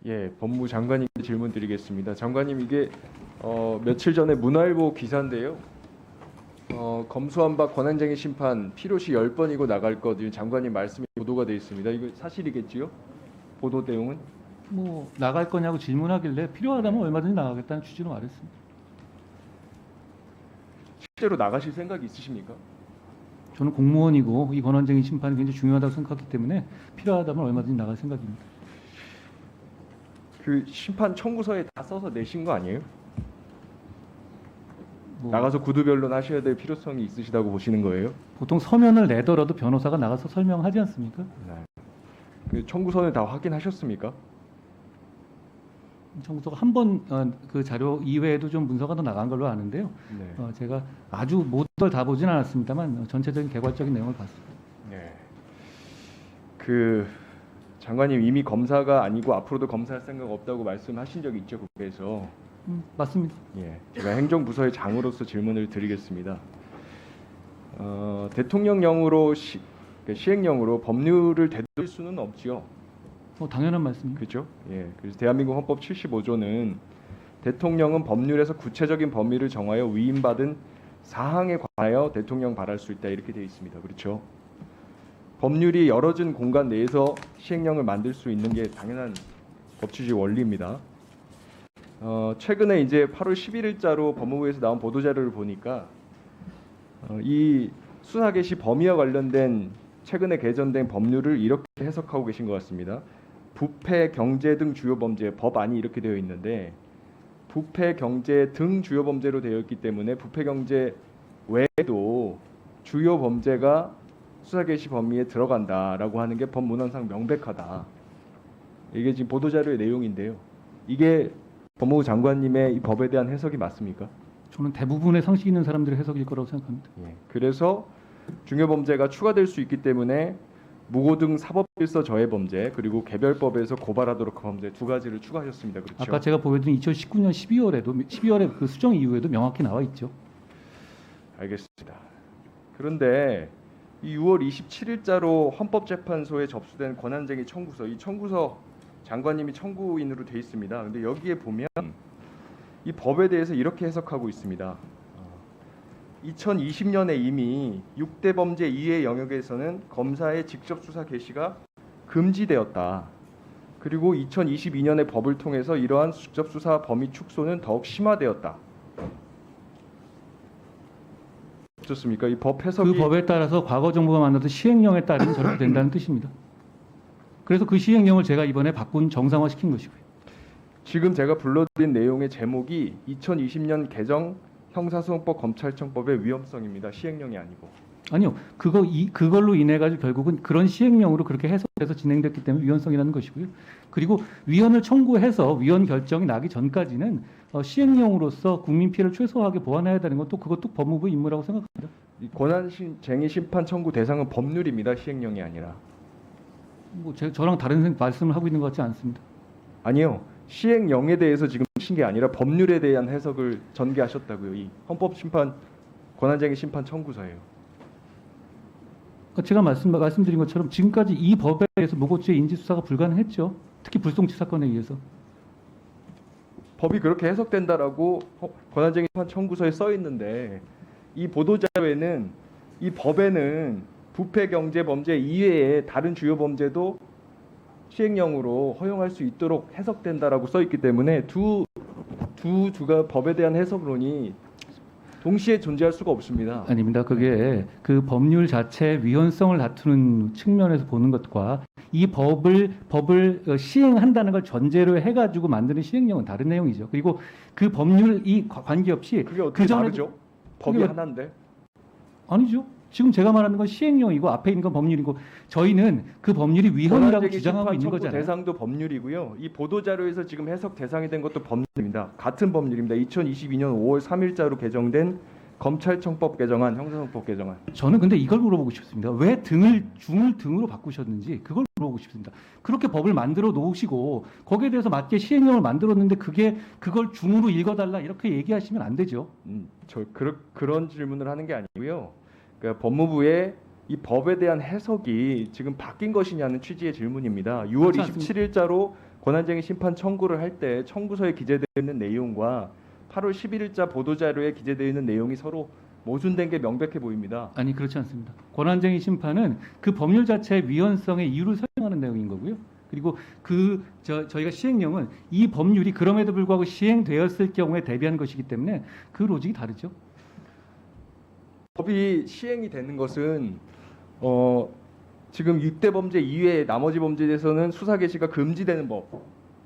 예, 법무장관님께 질문 드리겠습니다. 장관님, 이게 며칠 전에 문화일보 기사인데요. 검수완박 권한쟁의 심판 필요시 10번이고 나갈 것, 장관님 말씀이 보도가 되어 있습니다. 이거 사실이겠지요? 보도 내용은? 뭐 나갈 거냐고 질문하길래 필요하다면 얼마든지 나가겠다는 취지로 말했습니다. 실제로 나가실 생각이 있으십니까? 저는 공무원이고 이 권한쟁의 심판이 굉장히 중요하다고 생각하기 때문에 필요하다면 얼마든지 나갈 생각입니다. 그 심판 청구서에 다 써서 내신 거 아니에요? 뭐 나가서 구두 변론 하셔야 될 필요성이 있으시다고 보시는 거예요? 보통 서면을 내더라도 변호사가 나가서 설명하지 않습니까? 네. 그 청구서는 다 확인하셨습니까? 청구서가 한 번 그 자료 이외에도 좀 문서가 더 나간 걸로 아는데요. 네. 제가 아주 모든 걸 다 보진 않았습니다만 전체적인 개괄적인 내용을 봤습니다. 네. 그 장관님 이미 검사가 아니고 앞으로도 검사할 생각 없다고 말씀하신 적이 있죠, 국회에서. 맞습니다. 예, 제가 행정부서의 장으로서 질문을 드리겠습니다. 대통령령으로 시행령으로 법률을 되돌릴 수는 없지요. 당연한 말씀입니다. 그렇죠? 예, 그래서 대한민국 헌법 75조는 대통령은 법률에서 구체적인 범위를 정하여 위임받은 사항에 관하여 대통령 발할 수 있다 이렇게 되어 있습니다. 그렇죠? 법률이 열어진 공간 내에서 시행령을 만들 수 있는 게 당연한 법치주의 원리입니다. 최근에 이제 8월 11일자로 법무부에서 나온 보도자료를 보니까 이 수사 개시 범위와 관련된 최근에 개정된 법률을 이렇게 해석하고 계신 것 같습니다. 부패, 경제 등 주요 범죄, 법안이 이렇게 되어 있는데 부패, 경제 등 주요 범죄로 되어 있기 때문에 부패, 경제 외에도 주요 범죄가 수사 개시 범위에 들어간다라고 하는 게 법문헌상 명백하다. 이게 지금 보도자료의 내용인데요. 이게 법무부 장관님의 이 법에 대한 해석이 맞습니까? 저는 대부분의 상식 있는 사람들의 해석일 거라고 생각합니다. 예. 그래서 중요 범죄가 추가될 수 있기 때문에 무고등 사법질서 저해 범죄 그리고 개별법에서 고발하도록 한 범죄 두 가지를 추가하셨습니다. 그렇죠? 아까 제가 보여드린 2019년 12월에 그 수정 이후에도 명확히 나와 있죠. 알겠습니다. 그런데 이 6월 27일자로 헌법재판소에 접수된 권한쟁의 청구서, 이 청구서 장관님이 청구인으로 돼 있습니다. 근데 여기에 보면 이 법에 대해서 이렇게 해석하고 있습니다. 2020년에 이미 6대 범죄 이외의 영역에서는 검사의 직접 수사 개시가 금지되었다. 그리고 2022년의 법을 통해서 이러한 직접 수사 범위 축소는 더욱 심화되었다. 어떻습니까? 이 법 해석이 그 법에 따라서 과거 정부가 만들던 시행령에 따르면 저렇게 된다는 뜻입니다. 그래서 그 시행령을 제가 이번에 바꾼 정상화시킨 것이고요. 지금 제가 불러드린 내용의 제목이 2020년 개정 형사소송법 검찰청법의 위헌성입니다. 시행령이 아니고. 아니요, 그걸로 인해 가지고 결국은 그런 시행령으로 그렇게 해석돼서 진행됐기 때문에 위헌성이라는 것이고요. 그리고 위헌을 청구해서 위헌 결정이 나기 전까지는 시행령으로서 국민 피해를 최소화하게 보완해야 되는 것도 그것도 법무부 임무라고 생각합니다. 이 권한쟁의 심판 청구 대상은 법률입니다. 시행령이 아니라. 뭐 저랑 다른 말씀을 하고 있는 것 같지 않습니다. 아니요. 시행령에 대해서 지금 하신 게 아니라 법률에 대한 해석을 전개하셨다고요. 이 헌법심판 권한쟁의 심판 청구서예요. 제가 말씀드린 것처럼 지금까지 이 법에 대해서 무고죄 인지 수사가 불가능했죠. 특히 불송치 사건에 의해서. 법이 그렇게 해석된다라고 권한쟁의 심판 청구서에 써 있는데 이 보도자료에는 이 법에는 부패 경제 범죄 이외에 다른 주요 범죄도 시행령으로 허용할 수 있도록 해석된다라고 써 있기 때문에 두가 법에 대한 해석론이 동시에 존재할 수가 없습니다. 아닙니다. 그게 그 법률 자체의 위헌성을 다투는 측면에서 보는 것과 이 법을 시행한다는 걸 전제로 해가지고 만드는 시행령은 다른 내용이죠. 그리고 그 법률이 관계없이 그게 어떻게 다르죠? 법이 하나인데. 아니죠. 지금 제가 말하는 건 시행령이고 앞에 있는 건 법률이고 저희는 그 법률이 위헌이라고 주장하고 있는 거잖아요. 대상도 법률이고요. 이 보도자료에서 지금 해석 대상이 된 것도 법률입니다. 같은 법률입니다. 2022년 5월 3일자로 개정된 검찰청법 개정안, 형사소송법 개정안. 저는 근데 이걸 물어보고 싶습니다. 왜 중을 등으로 바꾸셨는지 그걸 물어보고 싶습니다. 그렇게 법을 만들어 놓으시고 거기에 대해서 맞게 시행령을 만들었는데 그걸 중으로 읽어달라 이렇게 얘기하시면 안 되죠. 그런 질문을 하는 게 아니고요. 그러니까 법무부의 이 법에 대한 해석이 지금 바뀐 것이냐는 취지의 질문입니다. 6월 27일자로 권한쟁의 심판 청구를 할 때 청구서에 기재되어 있는 내용과 8월 11일자 보도자료에 기재되어 있는 내용이 서로 모순된 게 명백해 보입니다. 아니 그렇지 않습니다. 권한쟁의 심판은 그 법률 자체의 위헌성의 이유를 설명하는 내용인 거고요. 그리고 저희가 시행령은 이 법률이 그럼에도 불구하고 시행되었을 경우에 대비한 것이기 때문에 그 로직이 다르죠. 법이 시행이 되는 것은 지금 6대 범죄 이외의 나머지 범죄에 대해서는 수사 개시가 금지되는 법,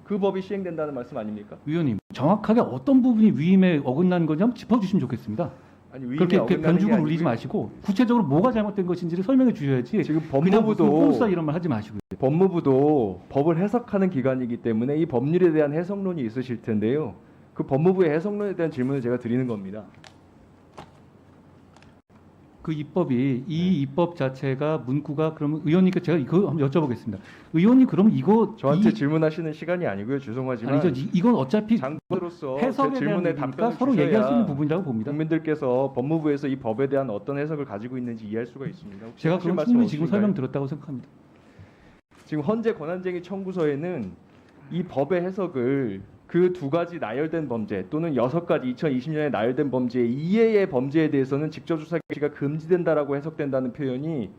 그 법이 시행된다는 말씀 아닙니까? 위원님, 정확하게 어떤 부분이 위임에 어긋난 건지 한번 짚어주시면 좋겠습니다. 아니, 위임에 그렇게 어긋나는 게 변죽을 아니고요. 울리지 마시고 구체적으로 뭐가 잘못된 것인지를 설명해 주셔야지. 지금 그냥 무슨 법무부도 꼼수다 이런 말 하지 마시고요. 법무부도 법을 해석하는 기관이기 때문에 이 법률에 대한 해석론이 있으실 텐데요. 그 법무부의 해석론에 대한 질문을 제가 드리는 겁니다. 그 입법이 이 입법 자체가 문구가 그러면 의원님께 제가 이거 한번 여쭤보겠습니다. 의원님 그럼 이거 저한테 질문하시는 시간이 아니고요. 죄송하지만 아니죠. 이건 어차피 장관으로서 해석에 제 대한 질문에 부분이니까 답변을 서로 얘기할 수 있는 주셔야 부분이라고 봅니다. 국민들께서 법무부에서 이 법에 대한 어떤 해석을 가지고 있는지 이해할 수가 있습니다. 혹시 제가 하실 그럼 말씀 충분히 지금 없으신가요? 설명 들었다고 생각합니다. 지금 헌재 권한쟁의 청구서에는 이 법의 해석을 그 두 가지 나열된 범죄 또는 6가지 2020년에 나열된 범죄 이외의 범죄에 대해서는 직접 수사 개시가 금지된다라고 해석된다는 표현이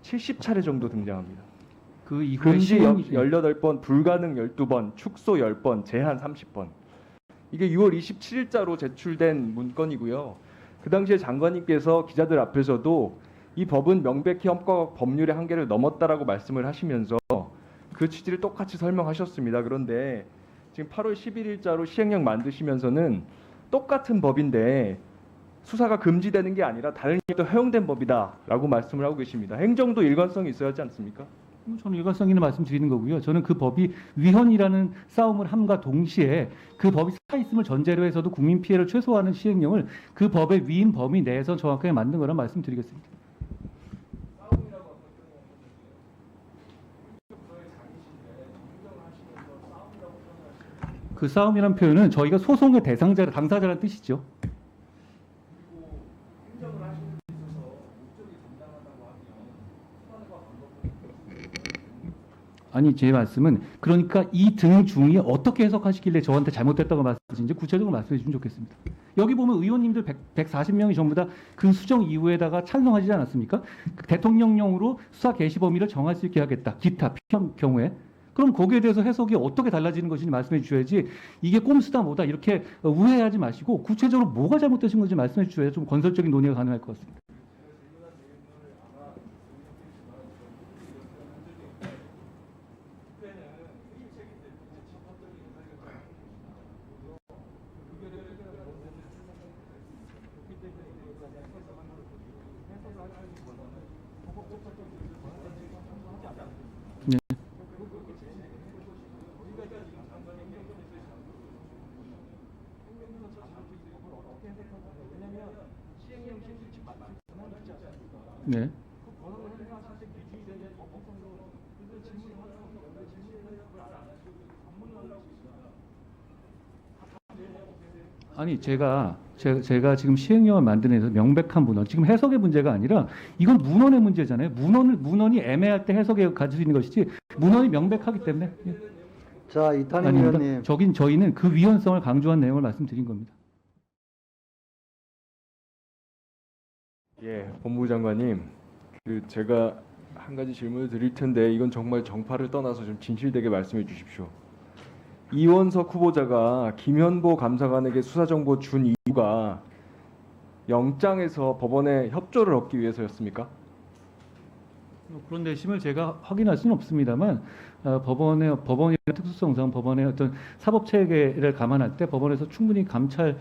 70차례 정도 등장합니다. 그 이후에 금지 시행이 18번, 불가능 12번, 축소 10번, 제한 30번. 이게 6월 27일자로 제출된 문건이고요. 그 당시에 장관님께서 기자들 앞에서도 이 법은 명백히 헌법 법률의 한계를 넘었다라고 말씀을 하시면서 그 취지를 똑같이 설명하셨습니다. 그런데 지금 8월 11일자로 시행령 만드시면서는 똑같은 법인데 수사가 금지되는 게 아니라 다른 일도 허용된 법이다라고 말씀을 하고 계십니다. 행정도 일관성이 있어야 하지 않습니까? 저는 일관성 있는 말씀 드리는 거고요. 저는 그 법이 위헌이라는 싸움을 함과 동시에 그 법이 살아있음을 전제로 해서도 국민 피해를 최소화하는 시행령을 그 법의 위임 범위 내에서 정확하게 만든 거란 말씀드리겠습니다. 그 싸움이란 표현은 저희가 소송의 당사자라는 뜻이죠. 아니 제 말씀은 그러니까 이 등 중이 어떻게 해석하시길래 저한테 잘못됐다고 말씀하시는지 구체적으로 말씀해 주시면 좋겠습니다. 여기 보면 의원님들 140명이 전부 다 그 수정 이후에다가 찬성하시지 않았습니까? 대통령령으로 수사 개시 범위를 정할 수 있게 하겠다. 기타 필요한 경우에. 그럼 거기에 대해서 해석이 어떻게 달라지는 것인지 말씀해 주셔야지 이게 꼼수다 뭐다 이렇게 우회하지 마시고 구체적으로 뭐가 잘못되신 건지 말씀해 주셔야 좀 건설적인 논의가 가능할 것 같습니다. 네. 네. 아니 제가 지금 시행령을 만드는 데서 명백한 문헌, 지금 해석의 문제가 아니라 이건 문헌의 문제잖아요. 문헌이 애매할 때 해석에 가질 수 있는 것이지 문헌이 명백하기 때문에. 예. 자, 이탄희 아닙니다. 의원님. 저희는 그 위헌성을 강조한 내용을 말씀드린 겁니다. 예, 법무부 장관님, 제가 한 가지 질문을 드릴 텐데 이건 정말 정파를 떠나서 좀 진실되게 말씀해 주십시오. 이원석 후보자가 김현보 감사관에게 수사 정보 준 이유가 영장에서 법원의 협조를 얻기 위해서였습니까? 그런 내심을 제가 확인할 수는 없습니다만 법원의 특수성상 법원의 어떤 사법 체계를 감안할 때 법원에서 충분히 감찰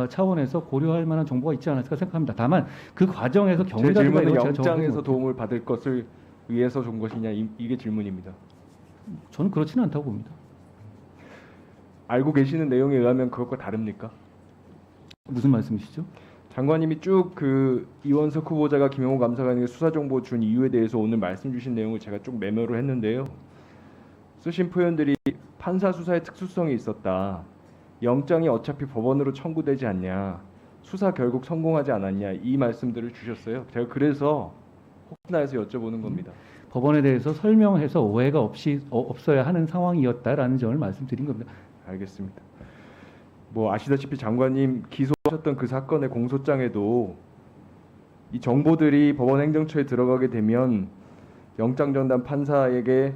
차원에서 고려할 만한 정보가 있지 않았을까 생각합니다. 다만 그 과정에서 제 경위라든가 질문은 이런 걸 제가 정확하게 영장에서 못- 도움을 받을 것을 위해서 준 것이냐 이게 질문입니다. 저는 그렇지는 않다고 봅니다. 알고 계시는 내용에 의하면 그것과 다릅니까? 무슨 말씀이시죠? 장관님이 쭉 이원석 후보자가 김영호 감사관에게 수사 정보 준 이유에 대해서 오늘 말씀 주신 내용을 제가 쭉 메모를 했는데요. 쓰신 표현들이 판사 수사의 특수성이 있었다. 영장이 어차피 법원으로 청구되지 않냐. 수사 결국 성공하지 않았냐. 이 말씀들을 주셨어요. 제가 그래서 혹시나 해서 여쭤보는 겁니다. 법원에 대해서 설명해서 오해가 없어야 하는 상황이었다라는 점을 말씀드린 겁니다. 알겠습니다. 뭐 아시다시피 장관님 기소하셨던 그 사건의 공소장에도 이 정보들이 법원 행정처에 들어가게 되면 영장 전담 판사에게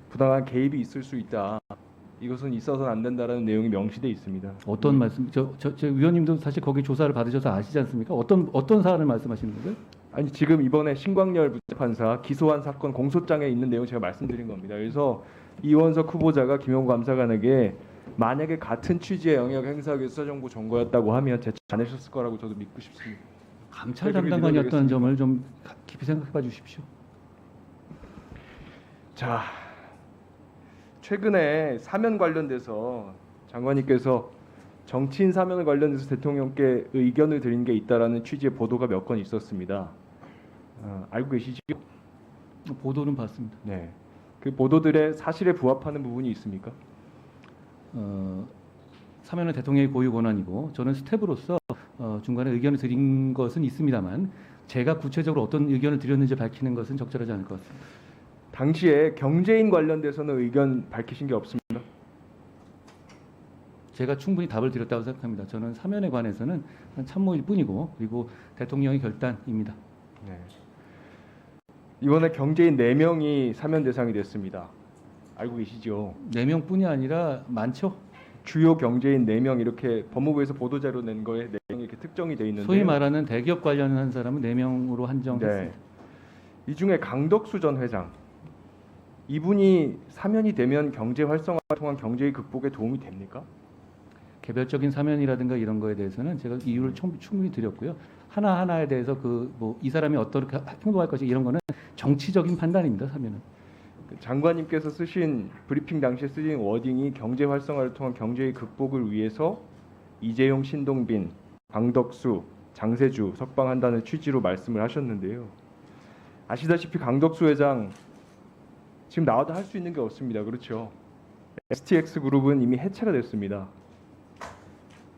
부당한 개입이 있을 수 있다. 이것은 있어서는 안 된다라는 내용이 명시돼 있습니다. 어떤 말씀? 저 위원님도 사실 거기 조사를 받으셔서 아시지 않습니까? 어떤 사안을 말씀하시는 거예요? 아니 지금 이번에 신광열 부장판사 기소한 사건 공소장에 있는 내용 제가 말씀드린 겁니다. 그래서 이원석 후보자가 김용구 감사관에게 만약에 같은 취지의 영역 행사하기 위해 수사정보 정보였다고 하면 제차 안 하셨을 거라고 저도 믿고 싶습니다. 감찰 담당관이었다는 점을 좀 깊이 생각해 주십시오. 자, 최근에 사면 관련돼서 장관님께서 정치인 사면을 관련해서 대통령께 의견을 드린 게 있다라는 취지의 보도가 몇 건 있었습니다. 알고 계시죠? 보도는 봤습니다. 네. 그 보도들의 사실에 부합하는 부분이 있습니까? 사면은 대통령의 고유 권한이고 저는 스텝으로서 중간에 의견을 드린 것은 있습니다만 제가 구체적으로 어떤 의견을 드렸는지 밝히는 것은 적절하지 않을 것 같습니다. 당시에 경제인 관련돼서는 의견 밝히신 게 없습니다. 제가 충분히 답을 드렸다고 생각합니다. 저는 사면에 관해서는 참모일 뿐이고 그리고 대통령의 결단입니다. 네. 이번에 경제인 4명이 사면 대상이 됐습니다. 알고 계시죠? 4명뿐이 아니라 많죠. 주요 경제인 4명 이렇게 법무부에서 보도자료 낸 거에 4명이 이렇게 특정이 돼 있는데 소위 말하는 대기업 관련한 사람은 4명으로 한정했습니다. 네. 이 중에 강덕수 전 회장 이분이 사면이 되면 경제 활성화를 통한 경제의 극복에 도움이 됩니까? 개별적인 사면이라든가 이런 거에 대해서는 제가 이유를 충분히 드렸고요. 하나하나에 대해서 이 사람이 어떻게 행동할 것이 이런 거는 정치적인 판단입니다. 사면은. 장관님께서 쓰신 브리핑 당시에 쓰신 워딩이 경제 활성화를 통한 경제의 극복을 위해서 이재용, 신동빈, 강덕수, 장세주 석방한다는 취지로 말씀을 하셨는데요. 아시다시피 강덕수 회장 지금 나와도 할 수 있는 게 없습니다. 그렇죠? STX 그룹은 이미 해체가 됐습니다.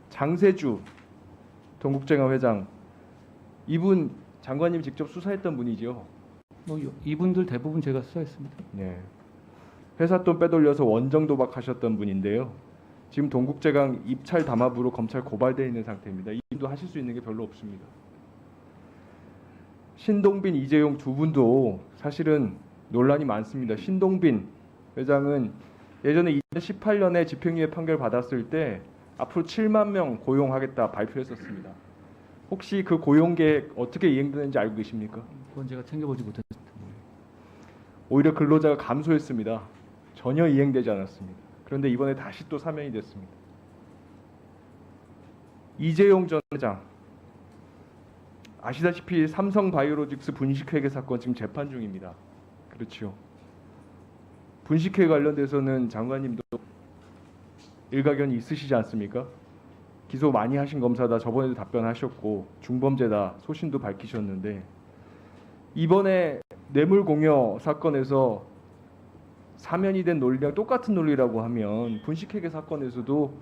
장세주 동국제강 회장 이분 장관님 직접 수사했던 분이죠. 이분들 대부분 제가 수사했습니다. 네. 회사 돈 빼돌려서 원정 도박하셨던 분인데요. 지금 동국제강 입찰 담합으로 검찰 고발돼 있는 상태입니다. 이분도 하실 수 있는 게 별로 없습니다. 신동빈, 이재용 두 분도 사실은 논란이 많습니다. 신동빈 회장은 예전에 2018년에 집행유예 판결 받았을 때 앞으로 7만 명 고용하겠다 발표했었습니다. 혹시 그 고용 계획 어떻게 이행되는지 알고 계십니까? 그건 제가 챙겨보지 못했습니다. 오히려 근로자가 감소했습니다. 전혀 이행되지 않았습니다. 그런데 이번에 다시 또 사면이 됐습니다. 이재용 전 회장 아시다시피 삼성바이오로직스 분식회계 사건 지금 재판 중입니다. 그렇죠. 분식회 관련돼서는 장관님도 일가견이 있으시지 않습니까? 기소 많이 하신 검사다 저번에도 답변하셨고 중범죄다 소신도 밝히셨는데 이번에 뇌물공여 사건에서 사면이 된 논리랑 똑같은 논리라고 하면 분식회계 사건에서도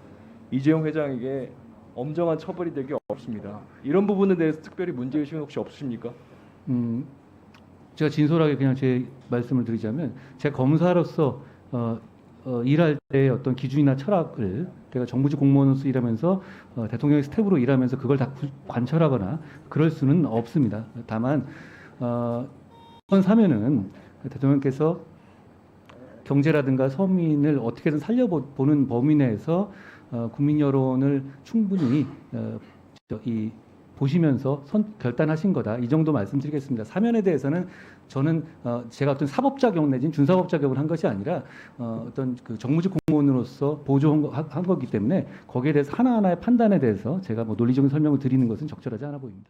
이재용 회장에게 엄정한 처벌이 되기 어렵습니다. 이런 부분에 대해서 특별히 문제의식은 혹시 없으십니까? 제가 진솔하게 그냥 제 말씀을 드리자면 제가 검사로서 일할 때 어떤 기준이나 철학을 제가 정부직 공무원으로서 일하면서 대통령의 스텝으로 일하면서 그걸 다 관철하거나 그럴 수는 없습니다. 다만 이번 사면은 대통령께서 경제라든가 서민을 어떻게든 살려보는 범위 내에서 국민 여론을 충분히 보시면서 결단하신 거다. 이 정도 말씀드리겠습니다. 사면에 대해서는 저는 제가 어떤 사법작용 내지는 준사법작용을 한 것이 아니라 어떤 그 정무직 공무원으로서 보조한 거기 때문에 거기에 대해서 하나하나의 판단에 대해서 제가 뭐 논리적인 설명을 드리는 것은 적절하지 않아 보입니다.